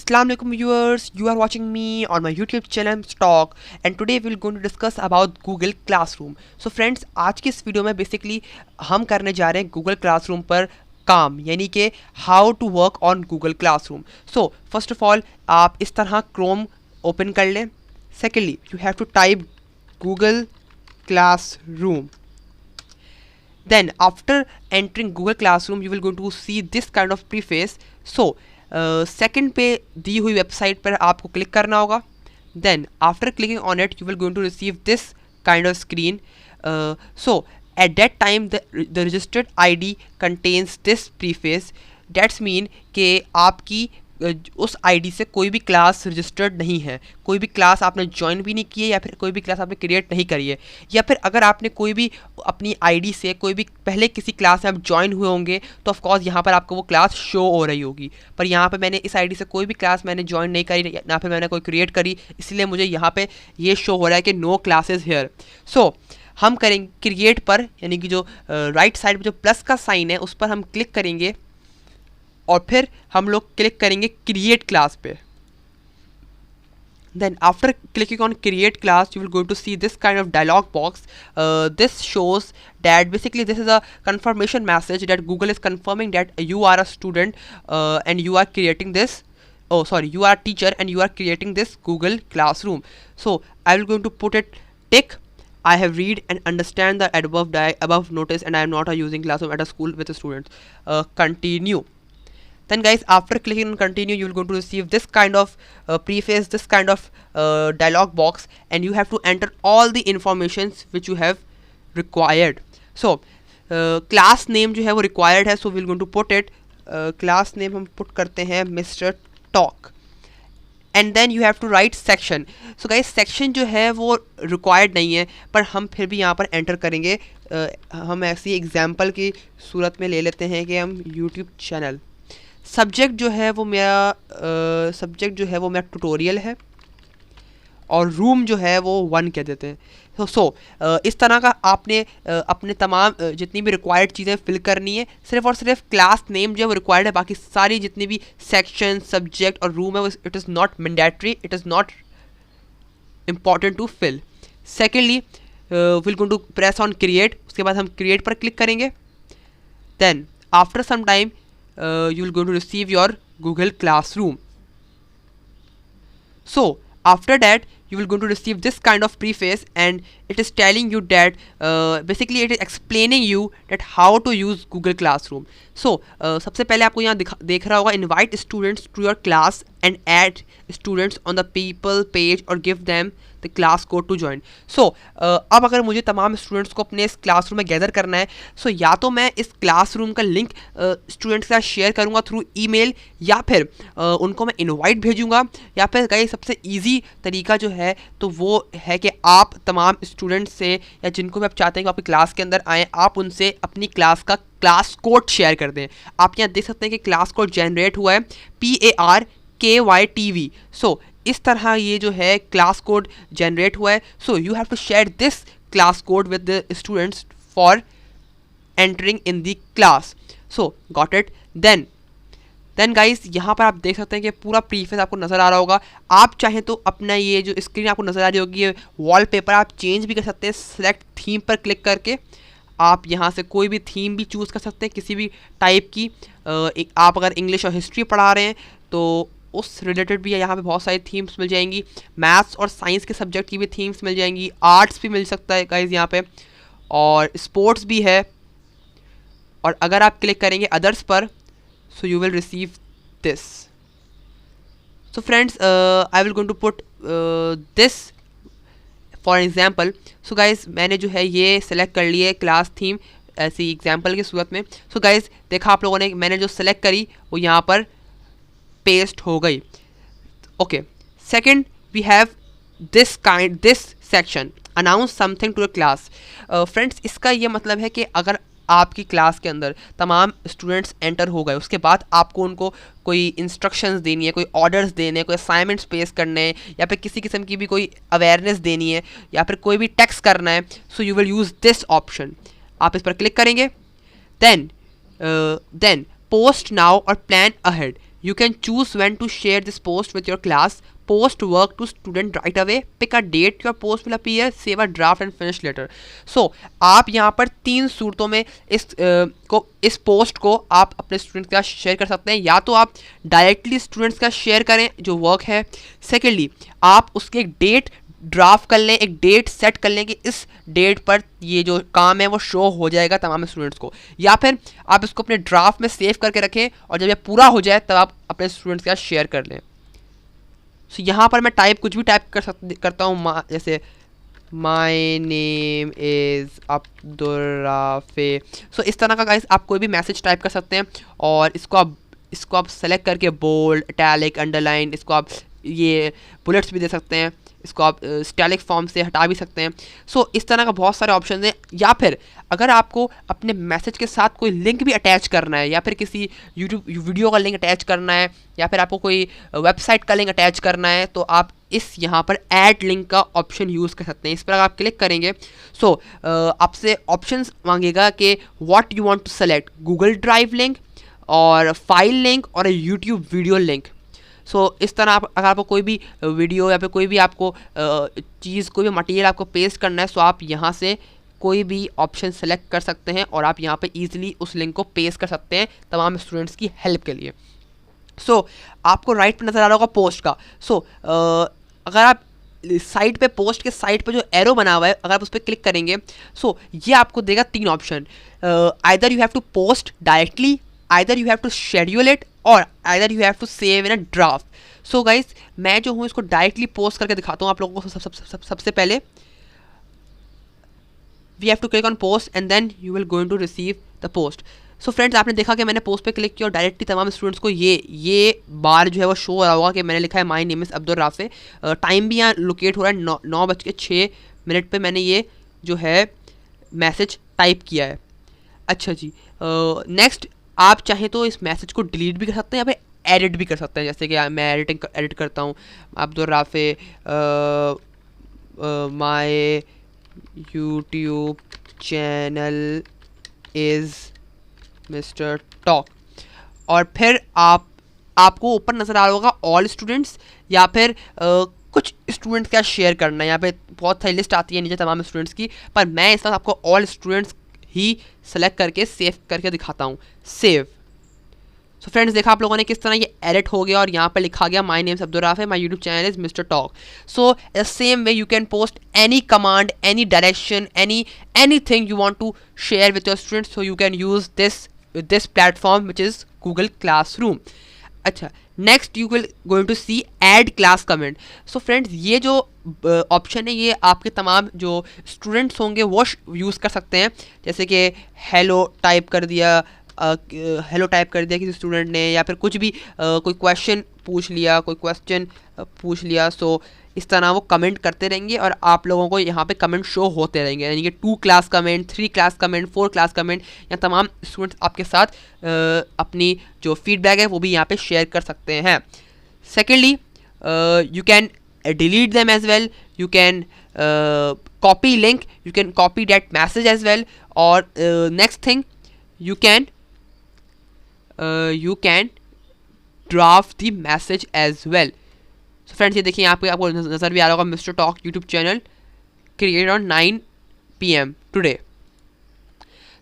Assalamualaikum viewers, you are watching me on my YouTube channel Talk and today we're going to discuss about Google Classroom. So friends, आज की इस video में basically हम करने जा रहे हैं Google Classroom पर काम, यानी कि how to work on Google Classroom. So first of all आप इस तरह Chrome ओपन कर लें. Secondly you have to type Google Classroom. Then after entering Google Classroom you will going to see this kind of preface. So second पे दी हुई website पर आपको क्लिक करना होगा. Then after clicking on it you will going to receive this kind of screen. So at that time the registered ID contains this preface. That's mean कि आपकी उस आईडी से कोई भी क्लास रजिस्टर्ड नहीं है, कोई भी क्लास आपने ज्वाइन भी नहीं की है या फिर कोई भी क्लास आपने क्रिएट नहीं करी है, या फिर अगर आपने कोई भी अपनी आईडी से कोई भी पहले किसी क्लास में आप ज्वाइन हुए होंगे तो ऑफकोर्स यहाँ पर आपको वो क्लास शो हो रही होगी. पर यहाँ पे मैंने इस आईडी से कोई भी क्लास मैंने ज्वाइन नहीं करी ना फिर मैंने कोई क्रिएट करी, इसलिए मुझे यहाँ पर ये शो हो रहा है कि नो क्लासेज हेयर. सो हम करेंगे क्रिएट पर, यानी कि जो राइट साइड में जो प्लस का साइन है उस पर हम क्लिक करेंगे और फिर हम लोग क्लिक करेंगे क्रिएट क्लास पे. Then after clicking on create class you will go to see this kind of dialog box. This shows that basically this is a confirmation message that Google is confirming that you are a student and you are creating this, you are a teacher and you are creating this Google Classroom. So I will going to put it tick. I have read and understand the above notice and I am not using Classroom at a school with the students. Continue. Then guys, after clicking on continue you will going to receive this kind of preface, this kind of dialog box, and you have to enter all the informations which you have required. So class name जो है वो required है, so we will going to put it class name हम put करते हैं Mr. Talk. And then you have to write section. So guys section जो है वो रिक्वायर्ड नहीं है पर हम फिर भी यहाँ पर एंटर करेंगे. हम ऐसी एग्जांपल की सूरत में ले लेते हैं कि हम यूट्यूब चैनल. सब्जेक्ट जो है वो मेरा ट्यूटोरियल है और रूम जो है वो 1 कह देते हैं. सो इस तरह का आपने अपने तमाम जितनी भी रिक्वायर्ड चीज़ें फिल करनी है. सिर्फ और सिर्फ क्लास नेम जो है वो रिक्वायर्ड है, बाकी सारी जितनी भी सेक्शन सब्जेक्ट और रूम है वो it is not mandatory, it is not important to fill. Secondly will going to press on create. उसके बाद हम क्रिएट पर क्लिक करेंगे. Then after some time you will going to receive your Google Classroom. So after that you will going to receive this kind of preface and it is telling you that basically it is explaining you that how to use Google Classroom. So सबसे पहले आपको यहाँ देख रहा होगा invite students to your class and add students on the people page or give them the class code to join. So अब अगर मुझे तमाम स्टूडेंट्स को अपने इस क्लासरूम में गैदर करना है, सो या तो मैं इस क्लासरूम का लिंक स्टूडेंट्स के साथ शेयर करूँगा थ्रू ईमेल, या फिर उनको मैं इनवाइट भेजूँगा, या फिर कहीं सबसे ईजी तरीका जो है तो वो है कि आप तमाम स्टूडेंट्स से या जिनको भी आप चाहते हैं कि आपकी क्लास के अंदर आएँ, आप उनसे अपनी क्लास का क्लास कोड शेयर कर दें. आप यहाँ देख सकते हैं कि क्लास कोड जनरेट हुआ है PARKYTV. सो इस तरह ये जो है क्लास कोड जनरेट हुआ है. So you have to share this class code with the students for entering in the class. So got it. Then guys यहाँ पर आप देख सकते हैं कि पूरा प्रीफेस आपको नज़र आ रहा होगा. आप चाहें तो अपना ये जो स्क्रीन आपको नज़र आ रही होगी ये वॉलपेपर आप चेंज भी कर सकते हैं. सेलेक्ट थीम पर क्लिक करके आप यहाँ से कोई भी थीम भी चूज़ कर सकते हैं किसी भी टाइप की. आप अगर इंग्लिश और हिस्ट्री पढ़ा रहे हैं तो उस रिलेटेड भी यहाँ पे बहुत सारी थीम्स मिल जाएंगी. मैथ्स और साइंस के सब्जेक्ट की भी थीम्स मिल जाएंगी. आर्ट्स भी मिल सकता है गाइज यहाँ पे, और स्पोर्ट्स भी है. और अगर आप क्लिक करेंगे अदर्स पर so you will receive this. So friends I will going to put this for example. So guys मैंने जो है ये सेलेक्ट कर लिया है क्लास थीम ऐसी एग्जाम्पल की सूरत में. सो गाइज देखा आप लोगों ने मैंने जो सेलेक्ट करी वो यहाँ पर पेस्ट हो गई. Okay. Second we have this section announce something to the class. Friends इसका ये मतलब है कि अगर आपकी क्लास के अंदर तमाम स्टूडेंट्स एंटर हो गए, उसके बाद आपको उनको कोई इंस्ट्रक्शंस देनी है, कोई ऑर्डर्स देने हैं, कोई असाइनमेंट्स पेश करने हैं, या फिर किसी किस्म की भी कोई अवेयरनेस देनी है, या फिर कोई भी टेक्स्ट करना है, so you will use this option. आप इस पर क्लिक करेंगे. देन पोस्ट नाउ और plan ahead. You can choose when to share this post with your class. Post work to student right away. Pick a date your post will appear. Save a draft and finish later. So आप यहाँ पर 3 सूरतों में इस post को आप अपने students के साथ शेयर कर सकते हैं. या तो आप डायरेक्टली स्टूडेंट्स का शेयर करें जो वर्क है. सेकेंडली आप उसके एक डेट ड्राफ्ट कर लें, एक डेट सेट कर लें कि इस डेट पर ये जो काम है वो शो हो जाएगा तमाम स्टूडेंट्स को. या फिर आप इसको अपने ड्राफ्ट में सेव करके रखें और जब ये पूरा हो जाए तब आप अपने स्टूडेंट्स के साथ शेयर कर लें. सो यहाँ पर मैं कुछ भी टाइप करता हूँ, जैसे my name is Abdul Rafe. So इस तरह का गाइस आप कोई भी मैसेज टाइप कर सकते हैं और इसको आप सेलेक्ट करके बोल्ड, इटैलिक, अंडरलाइन, इसको आप ये बुलेट्स भी दे सकते हैं, इसको आप स्टैलिक फॉर्म से हटा भी सकते हैं. सो इस तरह का बहुत सारे ऑप्शन हैं. या फिर अगर आपको अपने मैसेज के साथ कोई लिंक भी अटैच करना है, या फिर किसी यूट्यूब वीडियो का लिंक अटैच करना है, या फिर आपको कोई वेबसाइट का लिंक अटैच करना है, तो आप इस यहाँ पर ऐड लिंक का ऑप्शन यूज़ कर सकते हैं. इस पर अगर आप क्लिक करेंगे सो आपसे ऑप्शंस मांगेगा कि what you want to select, Google drive link और फाइल लिंक और यूट्यूब वीडियो लिंक. सो इस तरह आप अगर आपको कोई भी वीडियो या फिर कोई भी आपको चीज़, कोई भी मटेरियल आपको पेस्ट करना है, सो आप यहाँ से कोई भी ऑप्शन सेलेक्ट कर सकते हैं और आप यहाँ पे इजीली उस लिंक को पेस्ट कर सकते हैं तमाम स्टूडेंट्स की हेल्प के लिए. सो आपको राइट पे नज़र आ रहा होगा पोस्ट का. सो अगर आप साइड पे, पोस्ट के साइड पे जो एरो बना हुआ है, अगर आप उस पर क्लिक करेंगे सो ये आपको देगा 3 option. Either you have to post directly, either you have to schedule it, or either you have to save in a draft. So guys मैं जो हूँ इसको डायरेक्टली पोस्ट करके दिखाता हूँ आप लोगों को. सबसे पहले we have to click on post and then you will going to receive the post. So friends आपने देखा कि मैंने पोस्ट पे क्लिक किया और डायरेक्टली तमाम स्टूडेंट्स को ये बार जो है वो शो हो रहा होगा कि मैंने लिखा है माई name is Abdul Rafe. Time भी यहाँ लोकेट हो रहा है 9:06 पे मैंने ये जो है मैसेज टाइप किया है. अच्छा जी, नेक्स्ट आप चाहें तो इस मैसेज को डिलीट भी कर सकते हैं या फिर एडिट भी कर सकते हैं. जैसे कि मैं एडिट करता हूँ, Abdul Rafe my YouTube channel is mister talk. और फिर आपको ऊपर नज़र आ रहा होगा ऑल स्टूडेंट्स, या फिर कुछ स्टूडेंट्स का शेयर करना है. यहाँ पे बहुत सारी लिस्ट आती है नीचे तमाम स्टूडेंट्स की, पर मैं इस वक्त आपको ऑल स्टूडेंट्स ही सेलेक्ट करके सेव करके दिखाता हूँ. सेव. सो फ्रेंड्स देखा आप लोगों ने किस तरह ये एडिट हो गया और यहाँ पर लिखा गया my name Abdul Rafe, my YouTube channel is mister talk. So the same way you can post any command, any direction, anything you want to share with your students, so you can use this platform which is Google Classroom. अच्छा, next you will going to see add class comment. So friends ये जो option है ये आपके तमाम जो students होंगे वो यूज़ कर सकते हैं. जैसे कि हेलो टाइप कर दिया किसी स्टूडेंट ने, या फिर कुछ भी कोई क्वेश्चन पूछ लिया. सो इस तरह वो कमेंट करते रहेंगे और आप लोगों को यहाँ पे कमेंट शो होते रहेंगे. यानी कि 2 class comment, 3 class comment, 4 class comment, या तमाम स्टूडेंट्स आपके साथ अपनी जो फीडबैक है वो भी यहाँ पे शेयर कर सकते हैं. Secondly you can delete them as well, you can copy link, you can copy that message as well. और next thing you can draft the message as well. So friends ये देखिए यहाँ पे आपको नज़र भी आ रहा होगा mister talk YouTube channel create on 9 PM today.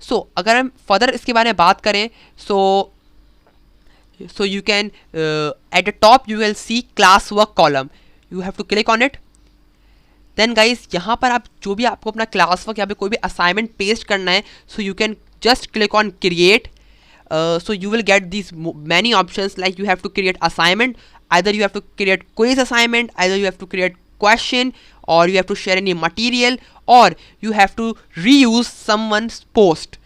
So अगर हम फर्दर इसके बारे में बात करें so you can at the top you will see class work column. You have to click on it. Then guys यहाँ पर आप जो भी आपको अपना क्लास वर्क या फिर कोई भी असाइनमेंट पेस्ट करना है so you can just click on create. So you will get these many options, like you have to create assignment, either you have to create quiz assignment, either you have to create question, or you have to share any material, or you have to reuse someone's post.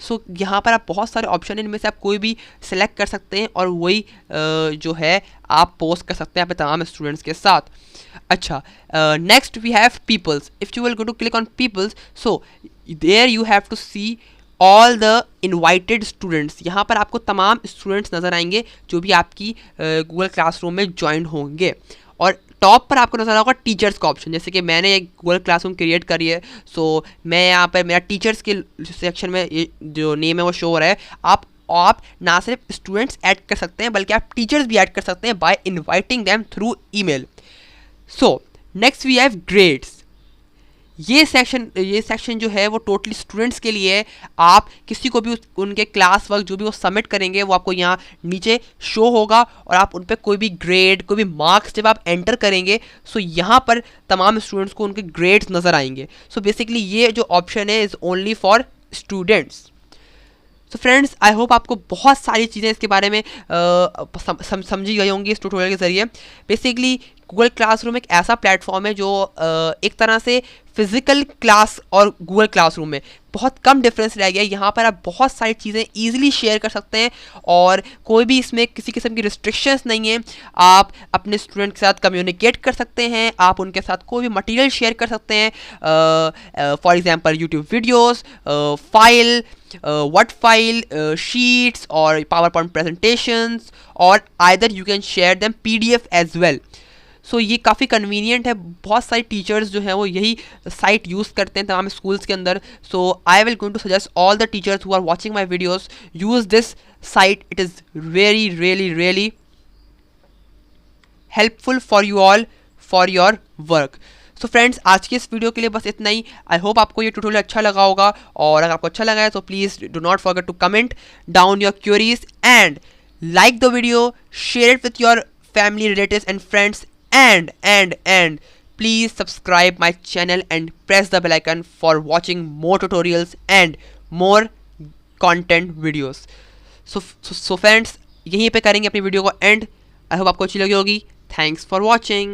So यहाँ पर आप बहुत सारे option हैं, इनमें से आप कोई भी सेलेक्ट कर सकते हैं और वही जो है आप पोस्ट कर सकते हैं अपने तमाम स्टूडेंट्स के साथ. अच्छा, next we have peoples. If you will go to click on peoples so there you have to see all the invited students. यहाँ पर आपको तमाम स्टूडेंट्स नज़र आएंगे जो भी आपकी गूगल क्लासरूम में ज्वाइन होंगे. और टॉप पर आपको नज़र आएगा टीचर्स का ऑप्शन. जैसे कि मैंने एक गूगल क्लासरूम क्रिएट करी है, सो मैं यहाँ पर मेरा टीचर्स के सेक्शन में ये जो नेम है वो शो हो रहा है. आप आप ना सिर्फ स्टूडेंट्स ऐड कर सकते हैं बल्कि आप टीचर्स भी ऐड कर सकते हैं by inviting them through email. So next we have grades. ये सेक्शन जो है वो टोटली स्टूडेंट्स के लिए है। आप किसी को भी उनके क्लास वर्क जो भी वो सबमिट करेंगे वो आपको यहाँ नीचे शो होगा और आप उन पर कोई भी ग्रेड कोई भी मार्क्स जब आप एंटर करेंगे सो यहाँ पर तमाम स्टूडेंट्स को उनके ग्रेड्स नज़र आएंगे। सो बेसिकली ये जो ऑप्शन है is only for students. So friends I hope आपको बहुत सारी चीज़ें इसके बारे में समझी गई होंगी इस ट्यूटोरियल के ज़रिए। बेसिकली गूगल क्लासरूम एक ऐसा प्लेटफॉर्म है जो एक तरह से फिज़िकल क्लास और गूगल क्लासरूम में बहुत कम डिफरेंस रह गया है। यहाँ पर आप बहुत सारी चीज़ें ईजिली शेयर कर सकते हैं और कोई भी इसमें किसी किस्म की रिस्ट्रिक्शंस नहीं है। आप अपने स्टूडेंट के साथ कम्युनिकेट कर सकते हैं, आप उनके साथ कोई भी मटेरियल शेयर कर सकते हैं, for example YouTube videos, file, word file, sheets और पावर पॉइंट प्रेजेंटेशंस, और either you can share them PDF as well. So ये काफ़ी कन्वीनियंट है। बहुत सारे टीचर्स जो हैं वो यही साइट यूज़ करते हैं तमाम स्कूल्स के अंदर। So I will going to suggest all the teachers who are watching my videos use this site. It is very really really helpful for you all for your work. So friends आज की इस video के लिए बस इतना ही। I hope आपको ये tutorial अच्छा लगा होगा और अगर आपको अच्छा लगा है तो please do not forget to comment down your queries and like the video, share it with your family, relatives and friends, and please subscribe my channel and press the bell icon for watching more tutorials and more content videos. So friends यहीं पे करेंगे अपनी video को and. I hope आपको अच्छी लगी होगी। Thanks for watching.